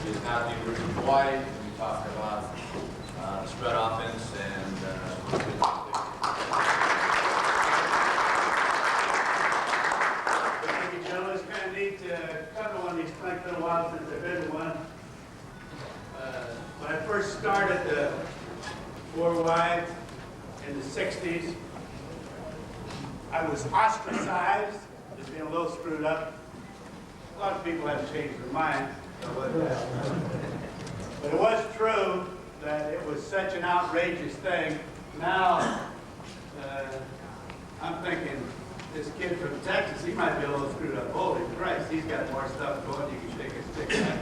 is not the original Hawaii. We talked about the spread offense and Thank you, gentlemen. It's kind of neat to come to one of these. It's been a while since I've been to one. When I first started the four wides in the 60s, I was ostracized as being a little screwed up. A lot of people have changed their mind. But it was true that it was such an outrageous thing. Now, I'm thinking, this kid from Texas, he might be a little screwed up. Holy Christ, he's got more stuff going, you can shake his stick at.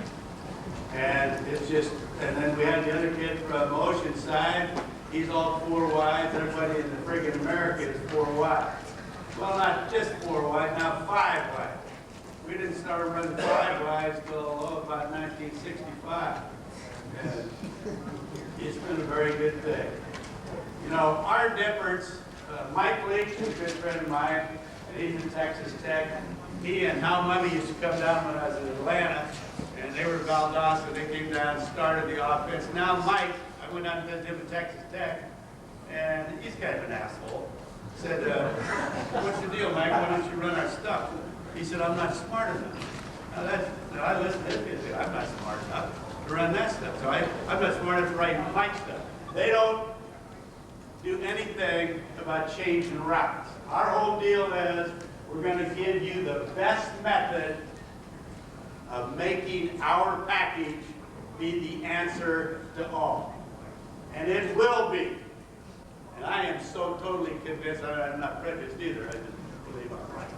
And it's just, and then we had the other kid from Oceanside, he's all four wides, everybody in the friggin' America is four wides. Well, not just four wides, now five wides. We didn't start running five wides till about 1965. And it's been a very good thing. You know, our difference, Mike Leach is a good friend of mine, and he's in Texas Tech. He and Hal Mummy used to come down when I was in Atlanta, and they were Valdosta. They came down and started the offense. Now Mike, I went down to visit him at Texas Tech, and he's kind of an asshole. Said, what's the deal, Mike? Why don't you run our stuff? He said, I'm not smart enough. Now I listened to this kid. I'm not smart enough to run that stuff. So I'm not smart enough to write Mike stuff. They don't do anything about changing routes. Our whole deal is we're going to give you the best method of making our package be the answer to all. And it will be. And I am so totally convinced, I'm not prejudiced either, I just believe I'm right,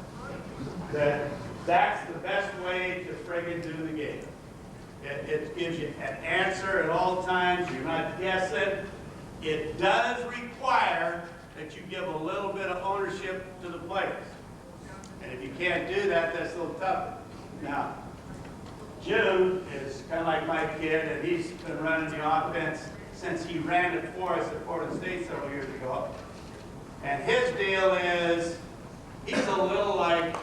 that's the best way to friggin' do the game. It gives you an answer at all times, you're not guessing. It does require that you give a little bit of ownership to the players. And if you can't do that, that's a little tougher. Now, June is kind of like my kid, and he's been running the offense since he ran it for us at Portland State several years ago. And his deal is, he's a little like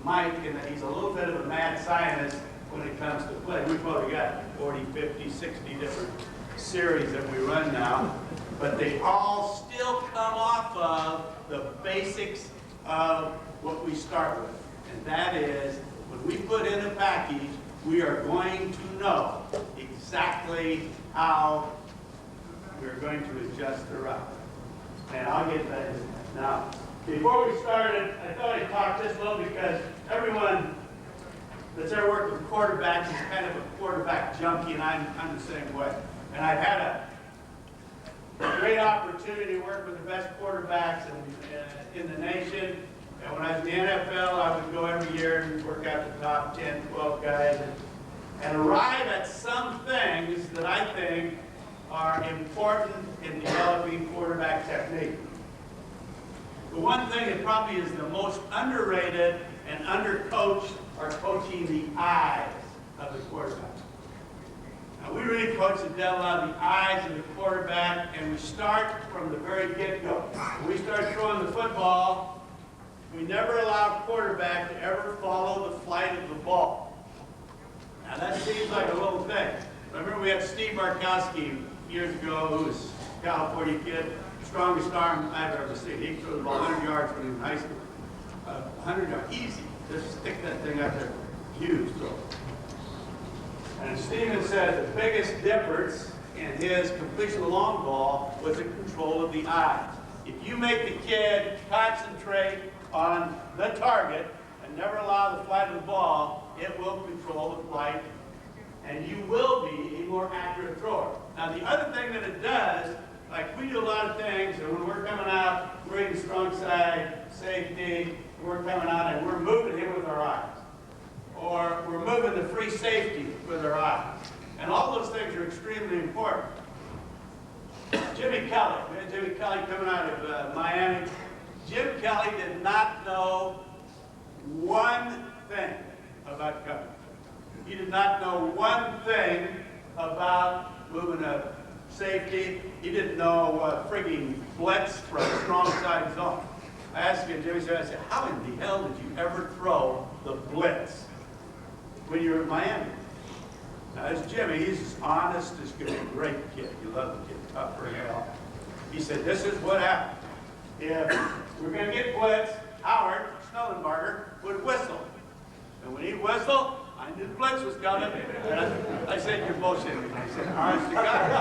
Mike in that he's a little bit of a mad scientist when it comes to play. We've probably got 40, 50, 60 different series that we run now, but they all still come off of the basics of what we start with. And that is, when we put in a package, we are going to know exactly how we're going to adjust the route. And I'll get that. Now, before we started, I thought I'd talk this little because everyone that's ever worked with quarterbacks is kind of a quarterback junkie, and I'm the same way. And I've had a great opportunity to work with the best quarterbacks in the nation. And when I was in the NFL, I would go every year and work out the top 10, 12 guys and arrive at some things that I think are important in developing quarterback technique. The one thing that probably is the most underrated and undercoached are coaching the eyes of the quarterback. Now, we really coach the devil out of the eyes of the quarterback, and we start from the very get-go. When we start throwing the football, we never allow a quarterback to ever follow the flight of the ball. Now, that seems like a little thing. I remember we had Steve Barkowski years ago, who was a California kid, strongest arm I've ever seen. He threw the ball 100 yards when he was in high school. 100 yards, easy. Just stick that thing out there, huge throw. And Steven said the biggest difference in his completion of the long ball was the control of the eyes. If you make the kid concentrate on the target and never allow the flight of the ball, it will control the flight, and you will be a more accurate thrower. Now, the other thing that it does, like we do a lot of things, and when we're coming out, we're in the strong side, safety, we're coming out and we're moving him with our eyes. Or we're moving the free safety with our eyes. And all those things are extremely important. Jimmy Kelly, we had Jimmy Kelly coming out of Miami. Jim Kelly did not know one thing about coverage. He did not know one thing about moving a safety. He didn't know frigging blitz from strong side zone. I asked him, Jimmy, I said, how in the hell did you ever throw the blitz when you were in Miami? Now, this Jimmy, he's as honest as can be, a great kid. You love the kid, tough for hell. He said, this is what happened. If we're going to get blitz, Howard Schnellenberger would whistle. And when he whistled, I knew the blitz was coming. And I said, you're bullshitting. I said, honest to God.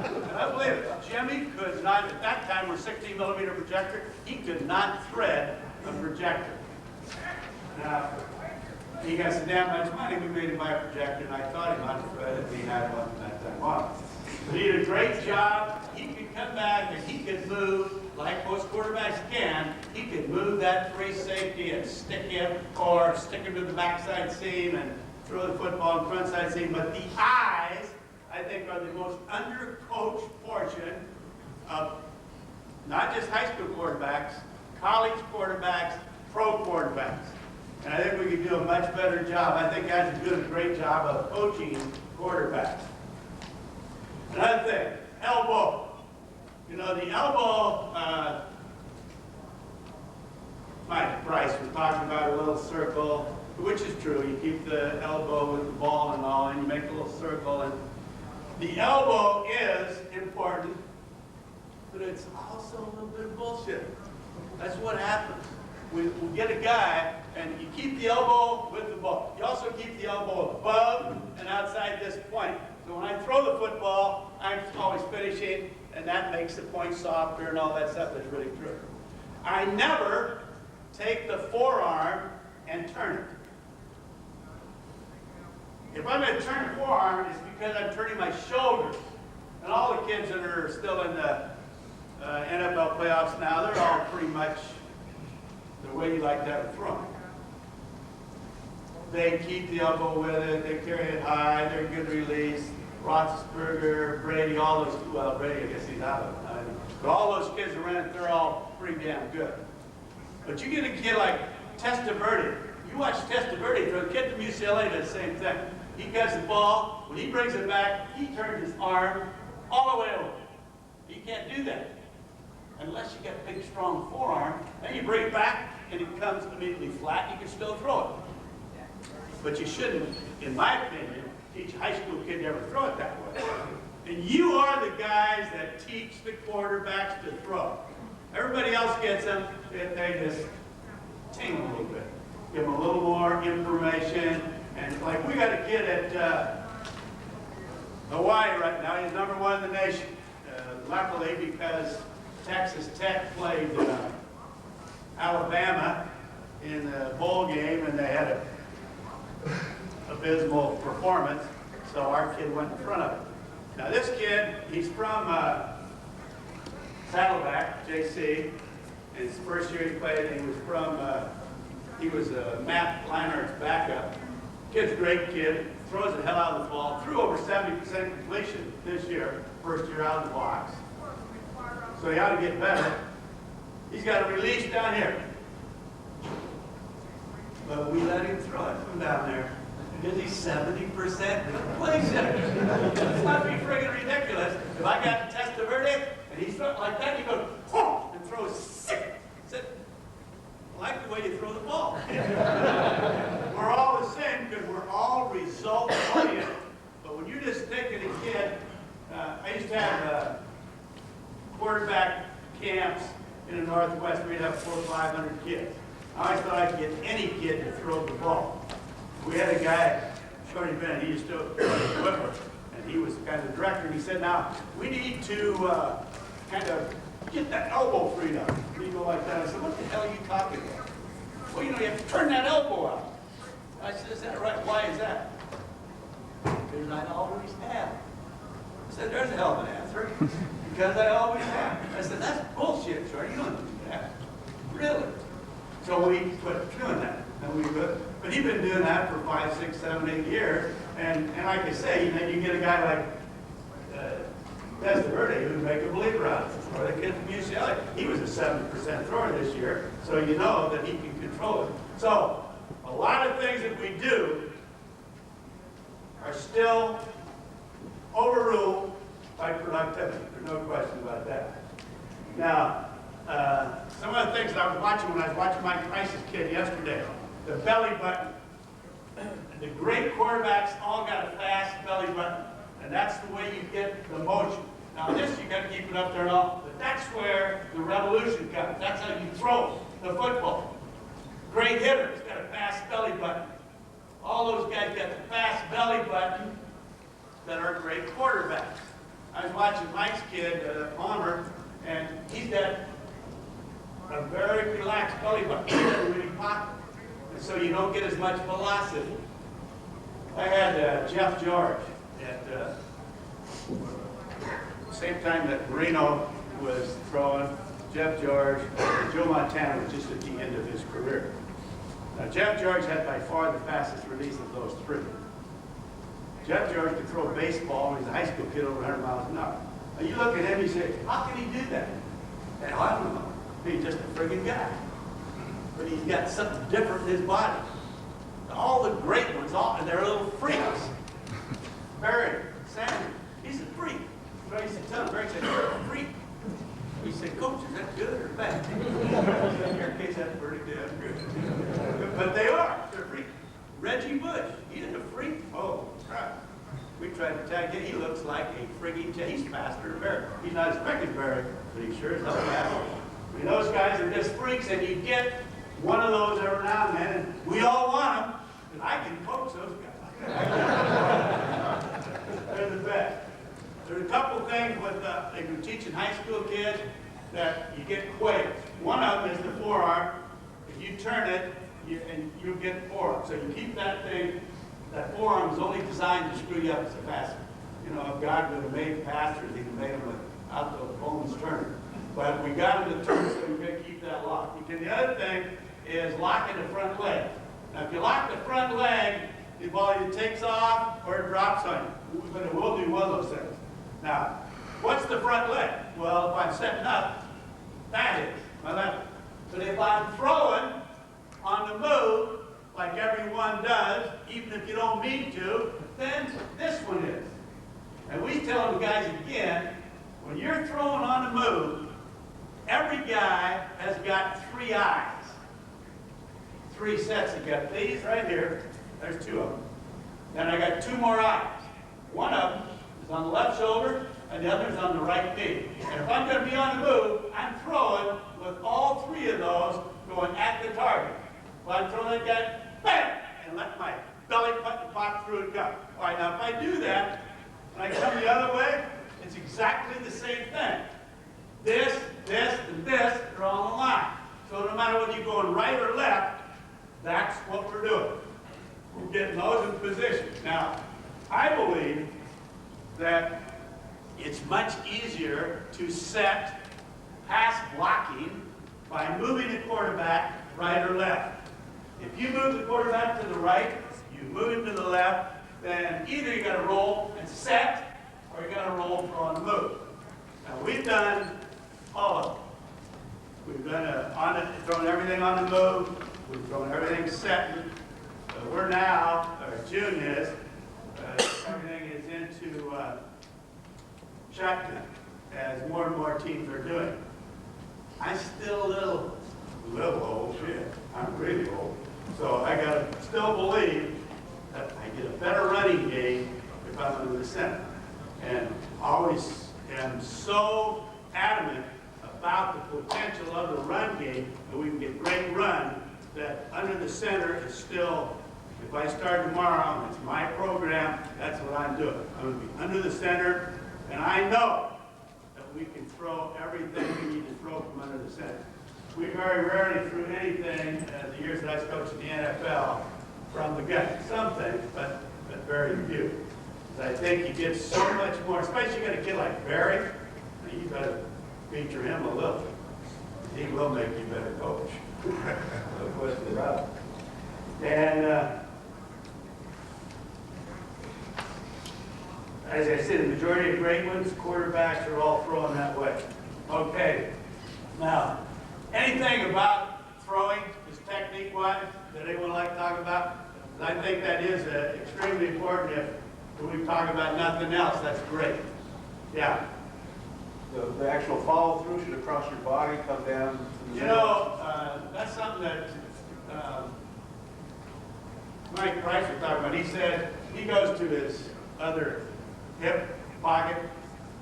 And I believe it. Jimmy could not, at that time, we're 16 millimeter projector, he could not thread a projector. Now, he got so damn much money, we made him buy a projector, and I taught him how to thread it, and he had one from that time on. But he did a great job. He could come back and he could move like most quarterbacks can. He could move that free safety and stick him, or stick him to the backside seam and throw the football in front side seam. But the eyes, I think, are the most undercoached portion of not just high school quarterbacks, college quarterbacks, pro quarterbacks. And I think we could do a much better job. I think guys are doing a great job of coaching quarterbacks. Another thing, elbow. You know, the elbow, Mike Bryce was talking about a little circle, which is true. You keep the elbow with the ball and all, and you make a little circle. And the elbow is important, but it's also a little bit of bullshit. That's what happens. We get a guy, and you keep the elbow with the ball. You also keep the elbow above and outside this point. So when I throw the football, I'm always finishing, and that makes the point softer and all that stuff. That's really true. I never take the forearm and turn it. If I'm going to turn the forearm, it's because I'm turning my shoulders. And all the kids that are still in the NFL playoffs now, they're all pretty much the way you like to have it thrown. They keep the elbow with it, they carry it high, they're good release. Roethlisberger, Brady, all those, well, Brady, I guess he's out of it. But all those kids around it, they're all pretty damn good. But you get a kid like Testaverde. You watch Testaverde, the kid from UCLA does the same thing. He gets the ball, when he brings it back, he turns his arm all the way over. You can't do that unless you got a big, strong forearm. Then you bring it back, and it comes immediately flat. You can still throw it. But you shouldn't, in my opinion, teach a high school kid to ever throw it that way. And you are the guys that teach the quarterbacks to throw. Everybody else gets them, they just ting a little bit. Give them a little more information. And like we got a kid at Hawaii right now, he's #1 in the nation. Luckily, because Texas Tech played Alabama in the bowl game, and they had a abysmal performance, so our kid went in front of it. Now this kid, he's from Saddleback, JC. His first year he played, and he was a Matt Leinart's backup. Kid's a great kid, throws the hell out of the ball, threw over 70% completion this year, first year out of the box. So he ought to get better. He's got a release down here. But we let him throw it from down there. Because he's 70% completion. It's not be friggin' ridiculous. If I got Testaverde and he's throwing like that, he goes, whoa, and throws sick. I like the way you throw the ball. We're all the same because we're all result oriented. But when you're just taking a kid, I used to have quarterback camps in the Northwest. We'd have 400 or 500 kids. I always thought I could get any kid to throw the ball. We had a guy, Shorty Bennett, he used to Whitworth, and he was kind of the director, and he said, now, we need to kind of get that elbow freed up. And he'd go like that. I said, what the hell are you talking about? Well, you know, you have to turn that elbow out. I said, is that right? Why is that? Because I always have. I said, there's a hell of an answer. Because I always have. I said, that's bullshit, Shorty. You don't do that. Really? So we quit doing that. But he's been doing that for 5, 6, 7, 8 years. And like I say, you get a guy like Testaverde who'd make a believer out of it. Or the kid from UCLA. He was a 70% thrower this year. So you know that he can control it. So a lot of things that we do are still overruled by productivity. There's no question about that. Now, some of the things that I was watching when I was watching Mike Price's kid yesterday, the belly button. The great quarterbacks all got a fast belly button, and that's the way you get the motion. Now this, you got to keep it up there and all, but that's where the revolution comes. That's how you throw the football. Great hitters got a fast belly button. All those guys got the fast belly button that are great quarterbacks. I was watching Mike's kid, Palmer, and he's got a very relaxed belly button. He doesn't really pop, and so you don't get as much velocity. I had Jeff George at the same time that Marino was throwing. Jeff George, Joe Montana was just at the end of his career. Now, Jeff George had by far the fastest release of those three. Jeff George could throw a baseball when he was a high school kid over 100 miles an hour. Now, you look at him, you say, how can he do that? And I don't know. He's just a friggin' guy. But he's got something different in his body. All the great ones, they're little freaks. Barry Sanders, he's a freak. So I used to tell him, Barry said, you're a freak. He said, Coach, is that good or bad? In your case, that's pretty good. But they are. They're freaks. Reggie Bush, he's a freak. Oh, crap. We tried to tag him. He looks like a friggin' he's faster than Barry. He's not as quick as Barry, but he sure is hell fast. I mean, those guys are just freaks, and you get one of those every now and then, and we all want them, and I can coach those guys. They're the best. There's a couple things with, if you're teaching high school kids, that you get quails. One of them is the forearm. If you turn it, you get forearm. So you keep that thing, that forearm is only designed to screw you up as a passer. You know, if God would have made pastors, he'd have made them without the bones turning. But we got them to turn, so you got to keep that locked. And the other thing is locking the front leg. Now, if you lock the front leg, the ball either takes off or it drops on you. But it will do one of those things. Now, what's the front leg? Well, if I'm setting up, that is my left. But if I'm throwing on the move, like everyone does, even if you don't mean to, then this one is. And we tell the guys again, when you're throwing on the move, every guy has got 3 eyes. 3 sets. You got these right here. There's 2 of them. Then I got 2 more eyes. One of them is on the left shoulder, and the other is on the right knee. And if I'm going to be on the move, I'm throwing with all 3 of those going at the target. Well, I'm throwing that guy, bam, and let my belly button pop through and go. All right, now if I do that, and I come the other way, it's exactly the same thing. This, and this are on the line. So no matter whether you're going right or left, that's what we're doing. We're getting those in position. Now, I believe that it's much easier to set pass blocking by moving the quarterback right or left. If you move the quarterback to the right, you move him to the left, then either you got to roll and set, or you got to roll for on the move. Now we've done all of them. We've done thrown everything on the move. We've thrown everything set. We're now, or June is, everything is into shotgun, as more and more teams are doing. I'm still a little old, shit. I'm really old. So I gotta still believe that I get a better running game if I'm under the center. And always am so adamant about the potential of the run game, that we can get great run, that under the center is still, if I start tomorrow, it's my program, that's what I'm doing. I'm gonna be under the center, and I know that we can throw everything we need to throw from under the center. We very rarely threw anything, the years that I was coaching the NFL, from the gut. Some things, but very few. I think you get so much more, especially you got a kid like Barry, you better feature him a little. He will make you a better coach. No question about it. And as I said, the majority of great ones, quarterbacks are all throwing that way. Okay. Now, anything about throwing, just technique-wise, that anyone would like to talk about? I think that is extremely important. If we talk about nothing else, that's great. Yeah. The actual follow through should across your body come down. To the You know, that's something that Mike Price was talking about, he said he goes to his other hip pocket.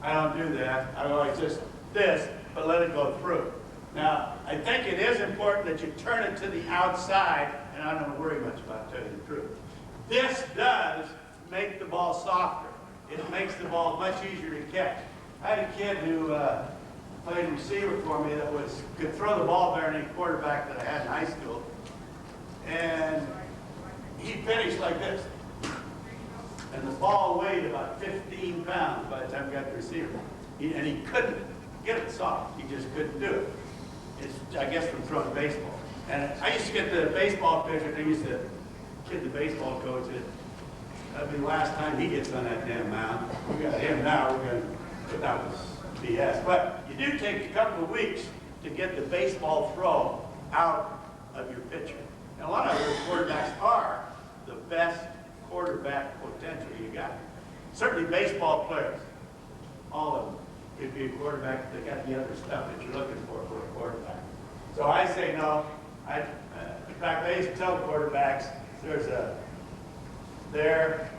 I don't do that. I always just this, but let it go through. Now, I think it is important that you turn it to the outside, and I don't worry much about telling you the truth. This does make the ball softer. It makes the ball much easier to catch. I had a kid who played receiver for me that could throw the ball better than any quarterback that I had in high school. And he finished like this. And the ball weighed about 15 pounds by the time he got the receiver. And he couldn't get it soft. He just couldn't do it. It's, I guess, from throwing baseball. And I used to get the baseball pitcher, they used to kid the baseball coach, that'd be the last time he gets on that damn mound. We got him now, we're going to put that was BS. But you do take a couple of weeks to get the baseball throw out of your pitcher. And a lot of those quarterbacks are the best quarterback potential you got. Certainly baseball players, all of them could be a quarterback. They got the other stuff that you're looking for a quarterback. So I say no. In fact, I used to tell quarterbacks, there's a there,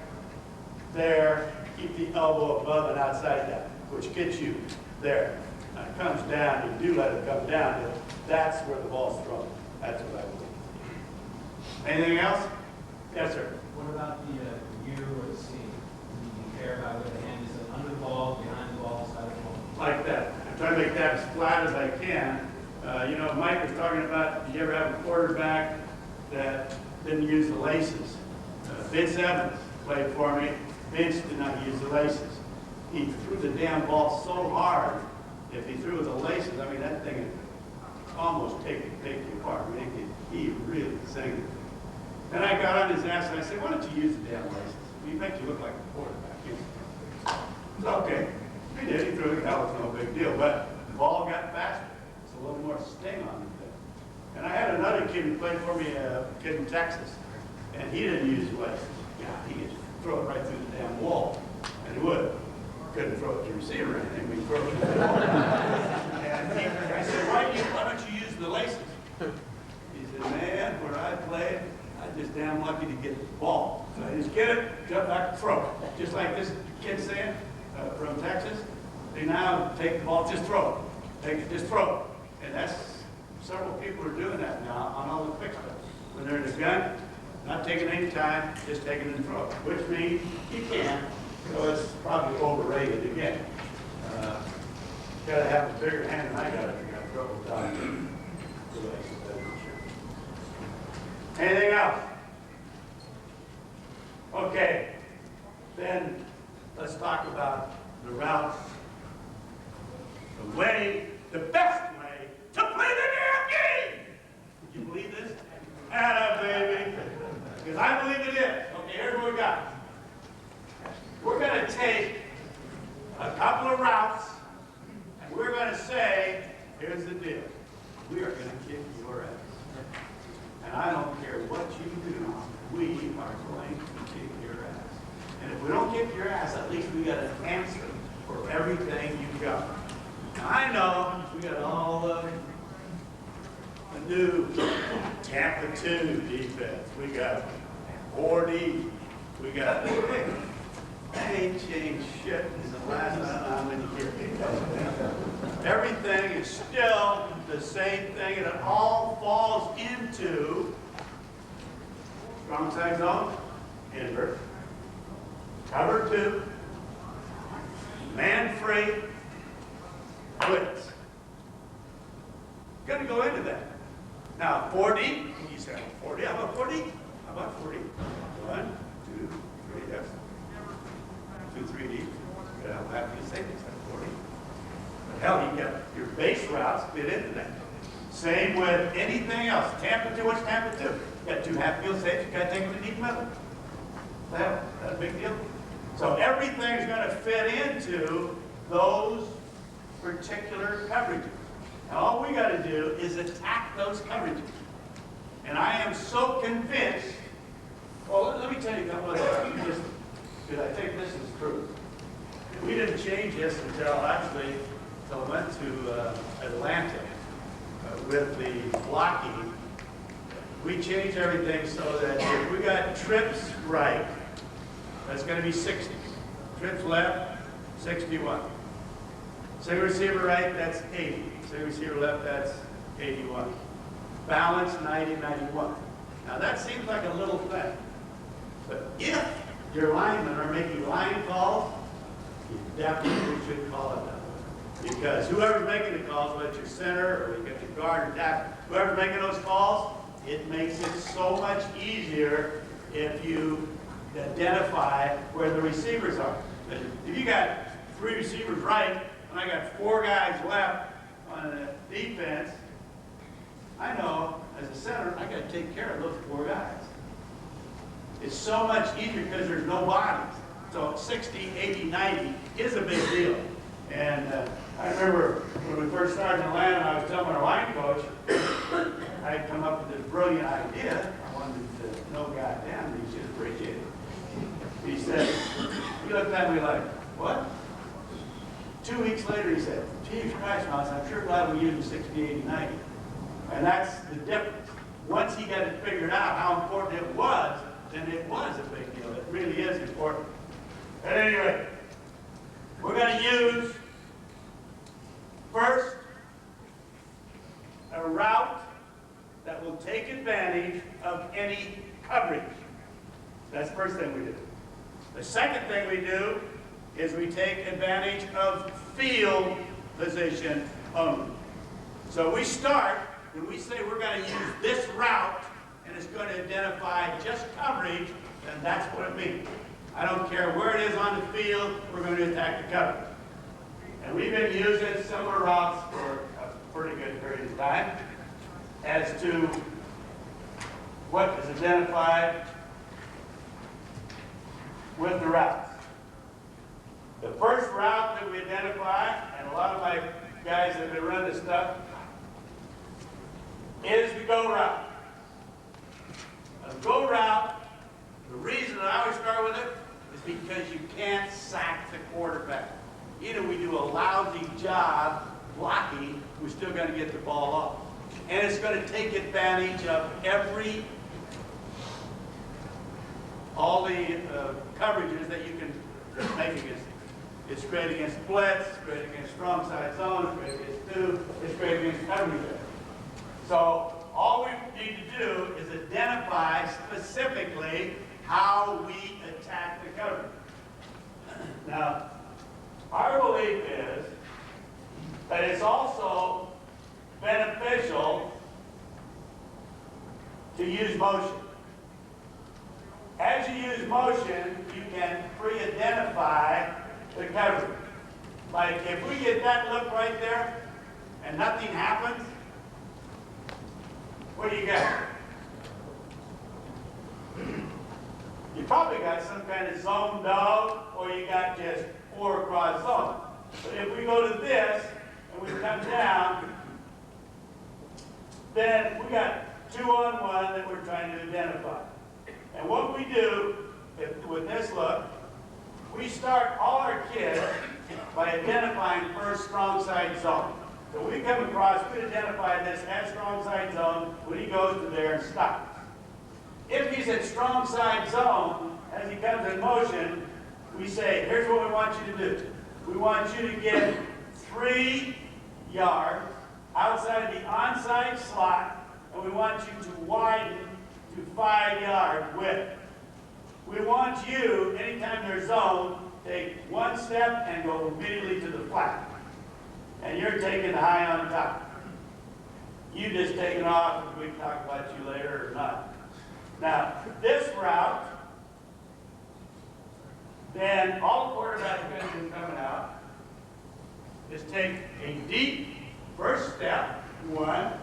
keep the elbow above and outside that, which gets you there. Now it comes down, you do let it come down, but that's where the ball's thrown. That's what I believe. Anything else? Yes, sir. What about the U or the C? Do you care about where the hand is under the ball, behind the ball, side of the ball? Like that. I'm trying to make that as flat as I can. You know, Mike was talking about, did you ever have a quarterback that didn't use the laces? Vince Evans played for me. Vince did not use the laces. He threw the damn ball so hard, if he threw with the laces, I mean, that thing would almost take you apart. I mean, he really sang it. Then I got on his ass and I said, why don't you use the damn laces? You make you look like a quarterback. It's okay. He did. He threw it. That was no big deal. But the ball got faster. It's a little more sting on it. And I had another kid who played for me, a kid in Texas, and he didn't use the laces. Yeah, he could throw it right through the damn wall, and he would. Couldn't throw it to receiver or anything, but he throw it to the wall. And I said, why don't you use the laces? He said, man, where I played, I just damn lucky to get the ball. So I just get it, jump back, throw it. Just like this kid saying from Texas, they now take the ball, just throw it. Take it, just throw it. And that's, several people are doing that now on all the quick stuff. When they're in the gun, not taking any time, just taking it and throw it, which means you can. So it's probably overrated again. Got to have a bigger hand than I got if you're going to throw it down. Anything else? Okay, then let's talk about the routes. The best way to play the damn game. Would you believe this? Atta baby. Because I believe it is. Okay, here's what we got. We're going to take a couple of routes, and we're going to say, here's the deal. We are going to kick your ass. And I don't care what you do, we are going to kick your ass. And if we don't kick your ass, at least we got an answer for everything you've got. Now, I know we got all the new Tampa 2 defense. We got 4D. We got that ain't changed shit in the last, I don't know how many years. Everything is still the same thing, and it all falls into strong side zone, invert, cover 2, man free, blitz. Gonna go into that. Now 4D, you say 4D, how about 4D? How about 4D? 1, 2, 3, yes. 2, 3D. You gotta have to say this at 40. But hell, you got your base routes fit into that. Same with anything else. Tampa 2, what's Tampa 2? You got 2 half-field safes, you gotta take them to deep middle. That's a big deal. So everything's gonna fit into those particular coverages. And all we gotta do is attack those coverages. And I am so convinced, well, let me tell you a couple of things. Because I think this is true. We didn't change this until I went to Atlanta with the blocking we changed everything so that if we got trips right, that's gonna be 60. Trips left, 61. Single receiver right, that's 80. Single receiver left, that's 81. Balance, 90, 91. Now that seems like a little thing, but if your linemen are making line calls, you definitely should call it that way. Because whoever's making the calls, whether it's your center or you get your guard or tackle, whoever's making those calls, it makes it so much easier if you identify where the receivers are. If you got 3 receivers right, and I got 4 guys left on the defense, I know as a center, I got to take care of those 4 guys. It's so much easier because there's no bodies. So 60, 80, 90 is a big deal. And I remember when we first started in Atlanta, I was telling our line coach, I had come up with this brilliant idea. I wanted to know, goddamn, he should appreciate it. He said, he looked at me like, what? 2 weeks later, he said, Jesus Christ, Mouse, I'm sure glad we used the 60, 80, 90. And that's the difference. Once he got it figured out how important it was, then it was a big deal. It really is important. At any rate, we're going to use first a route that will take advantage of any coverage. That's the first thing we do. The second thing we do is we take advantage of field position only. So we start, when we say we're going to use this route and it's going to identify just coverage, then that's what it means. I don't care where it is on the field, we're going to attack the coverage. And we've been using similar routes for a pretty good period of time as to what is identified with the routes. The first route that we identify, and a lot of my guys that have been running this stuff, is the go route. A go route, the reason that I always start with it is because you can't sack the quarterback. Either we do a lousy job blocking, we're still going to get the ball off. And it's going to take advantage of all the coverages that you can make against it. It's great against blitz, it's great against strong side zone, it's great against 2, it's great against coverage. So all we need to do is identify specifically how we attack the coverage. Now, our belief is that it's also beneficial to use motion. As you use motion, you can pre-identify the coverage. Like if we get that look right there and nothing happens, what do you got? You probably got some kind of zone dog, or you got just 4 across zone. But if we go to this and we come down, then we got 2-on-1 that we're trying to identify. And what we do with this look, we start all our kids by identifying first strong side zone. So we come across, we identify this as strong side zone when he goes to there and stops. If he's at strong side zone, as he comes in motion, we say, here's what we want you to do. We want you to get 3 yards outside of the onside slot, and we want you to widen to 5 yards width. We want you, anytime there's zone, take 1 step and go immediately to the flat. And you're taking the high on top. You just take it off, and we can talk about you later or not. Now, this route, then all the quarterback's going to do coming out is take a deep first step, 1.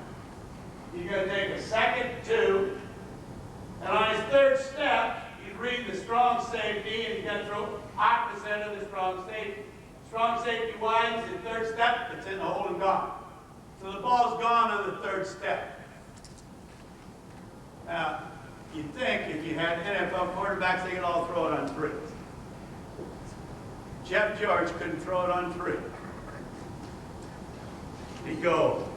You're going to take a second, 2. And on his 3rd step, you read the strong safety, and you got to throw opposite of the strong safety. Strong safety widens in 3rd step, it's in the hole and gone. So the ball's gone on the 3rd step. Now, you'd think if you had NFL quarterbacks, they could all throw it on 3. Jeff George couldn't throw it on 3. He'd go,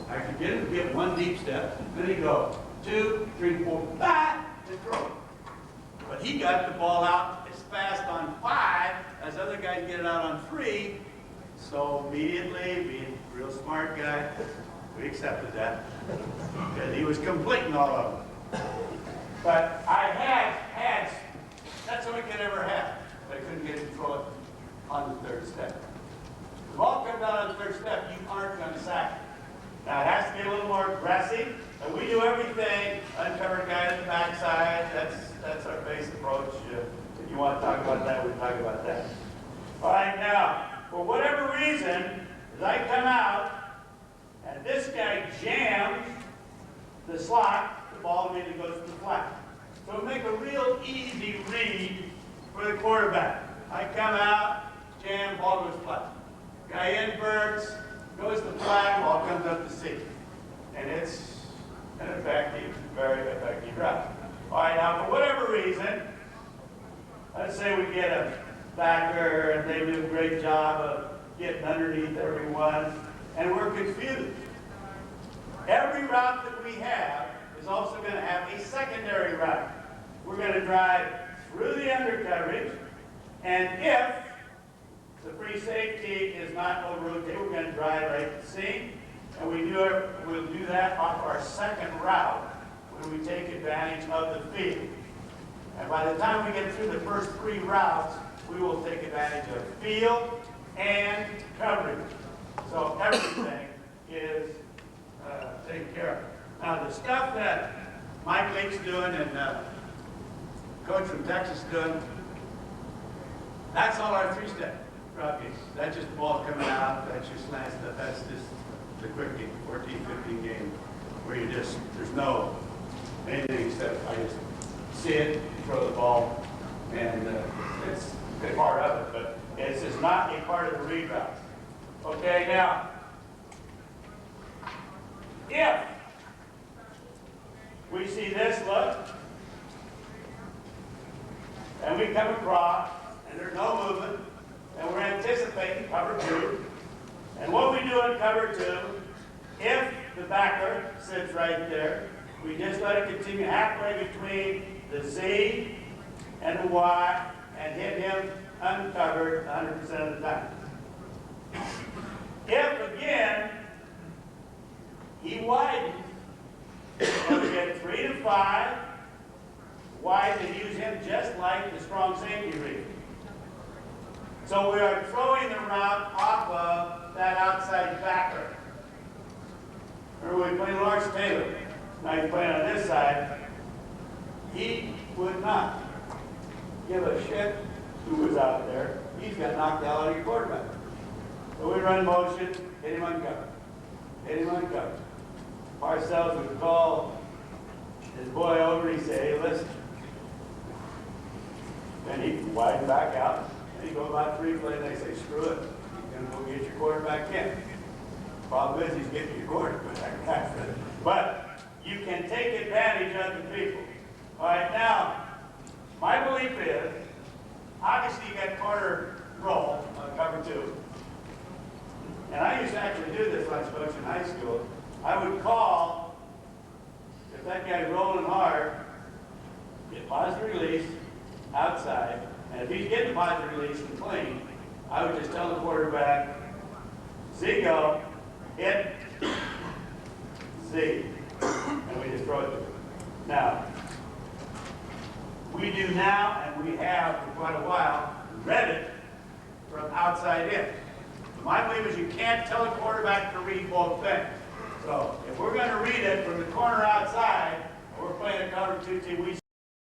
I could get him to get 1 deep step, then he'd go 2, 3, 4, 5, and throw it. But he got the ball out as fast on 5 as other guys get it out on 3. So immediately, being a real smart guy, we accepted that. Because he was completing all of them. But I had, that's what we could ever have. But I couldn't get him to throw it on the 3rd step. The ball comes out on the 3rd step, you aren't going to sack it. Now, it has to be a little more aggressive, and we do everything, uncover guy at the backside, that's our base approach. If you want to talk about that, we can talk about that. All right, now, for whatever reason, as I come out, and this guy jams the slot, the ball immediately goes to the flat. So make a real easy read for the quarterback. I come out, jam, ball goes flat. Guy inverts, goes to flat, ball comes up to C. And it's an effective, very effective route. All right, now for whatever reason, let's say we get a backer and they do a great job of getting underneath everyone, and we're confused. Every route that we have is also going to have a secondary route. We're going to drive through the undercoverage, and if the free safety is not over-rotated, we're going to drive right to C, and we'll do that off our second route when we take advantage of the field. And by the time we get through the first 3 routes, we will take advantage of field and coverage. So everything is taken care of. Now the stuff that Mike Lake's doing and Coach from Texas doing, that's all our 3-step route games. That's just the ball coming out, that's your slant stuff, that's just the quick game, 14, 15 game, where you just, there's no anything except I just see it, throw the ball, and it's a part of it, but it's just not a part of the read route. Okay, now, if we see this look, and we come across, and there's no movement, and we're anticipating cover 2, and what we do in cover 2, if the backer sits right there, we just let it continue halfway between the Z and the Y and hit him uncovered 100% of the time. If again, he widens, and we get 3 to 5, widen and use him just like the strong safety read. So we are throwing the route off of that outside backer. Remember we played Lawrence Taylor. Now he's playing on this side. He would not give a shit who was out there. He's got knocked out of your quarterback. So we run motion, hit him uncovered. Hit him uncovered. Parcells would call his boy over, he'd say, hey, listen. Then he'd widen back out, and he'd go about 3 plays, and they say, screw it. You're going to go get your quarterback in. Problem is, he's getting your quarterback. But you can take advantage of the people. All right, now, my belief is, obviously you got corner roll on cover 2. And I used to actually do this when I was coaching in high school. I would call, if that guy's rolling hard, get positive release outside, and if he's getting positive release and clean, I would just tell the quarterback, Z go, hit, Z, and we just throw it to him. Now, we do now, and we have for quite a while, read it from outside in. My belief is you can't tell a quarterback to read both things. So if we're going to read it from the corner outside, and we're playing a cover 2 team, we